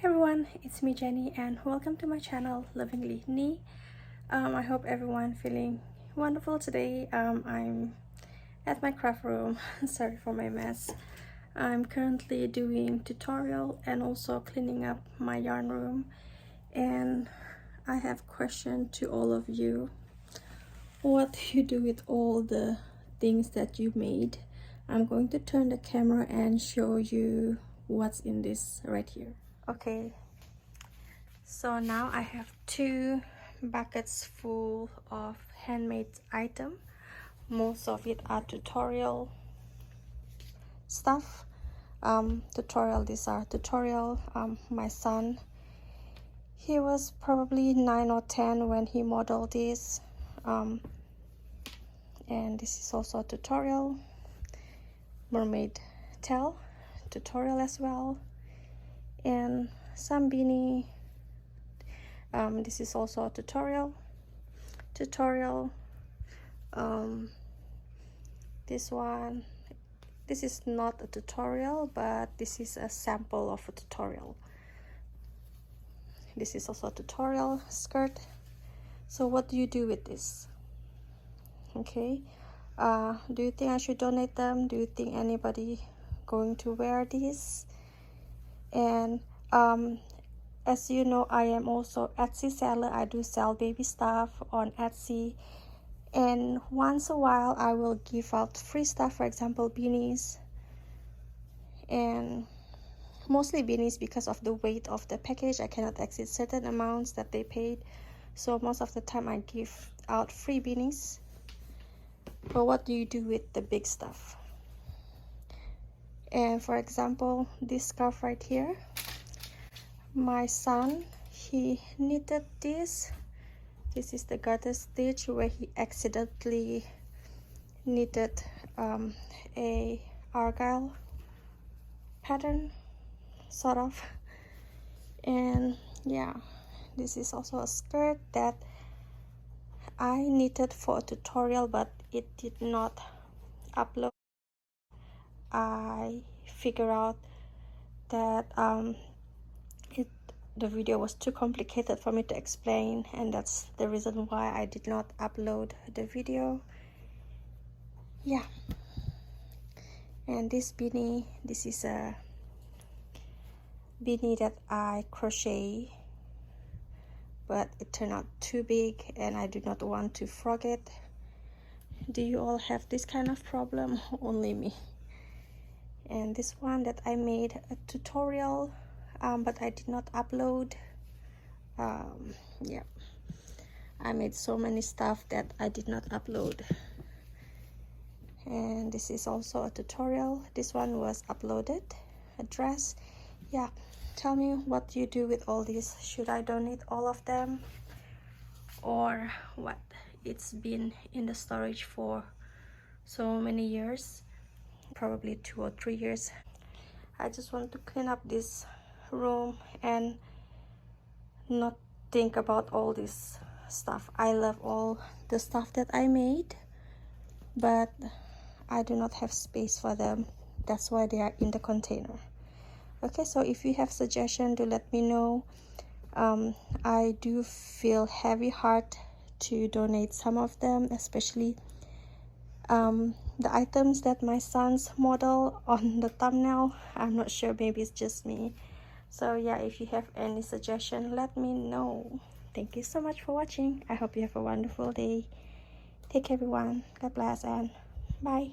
Hey everyone, it's me Jenny and welcome to my channel Lovingly Ni. I hope everyone feeling wonderful today. I'm at my craft room. Sorry for my mess. I'm currently doing tutorial and also cleaning up my yarn room, and I have question to all of you. What do you do with all the things that you made? I'm going to turn the camera and show you what's in this right here. Okay, so now I have 2 buckets full of handmade item. Most of it are tutorial stuff. These are tutorial. My son, he was probably 9 or 10 when he modeled this. And this is also a tutorial. Mermaid tail tutorial as well, and some beanie. This is also a tutorial. This one, this is not a tutorial, but this is a sample of a tutorial. This is also a tutorial skirt. So what do you do with this? Okay, do you think I should donate them? Do you think anybody going to wear this? And as you know, I am also Etsy seller. I do sell baby stuff on Etsy, and once a while I will give out free stuff, for example beanies, and mostly beanies because of the weight of the package. I cannot exceed certain amounts that they paid, so most of the time I give out free beanies. But what do you do with the big stuff? And for example, this scarf right here, my son, he knitted this. This is the garter stitch where he accidentally knitted a argyle pattern, sort of. And yeah, this is also a skirt that I knitted for a tutorial, but it did not upload. I figured out that the video was too complicated for me to explain, and that's the reason why I did not upload the video. Yeah, and this beanie, this is a beanie that I crochet, but it turned out too big and I do not want to frog it. Do you all have this kind of problem? Only me. And this one that I made a tutorial, but I did not upload. Yeah, I made so many stuff that I did not upload. And this is also a tutorial. This one was uploaded, a dress. Yeah, tell me what you do with all these. Should I donate all of them or what? It's been in the storage for so many years, probably 2 or 3 years. I just want to clean up this room and not think about all this stuff. I love all the stuff that I made, but I do not have space for them. That's why they are in the container. Okay, so if you have suggestion, do let me know. I do feel heavy heart to donate some of them, especially the items that my son's model on the thumbnail. I'm not sure, maybe it's just me. So yeah, if you have any suggestion, let me know. Thank you so much for watching. I hope you have a wonderful day. Take care everyone. God bless and bye.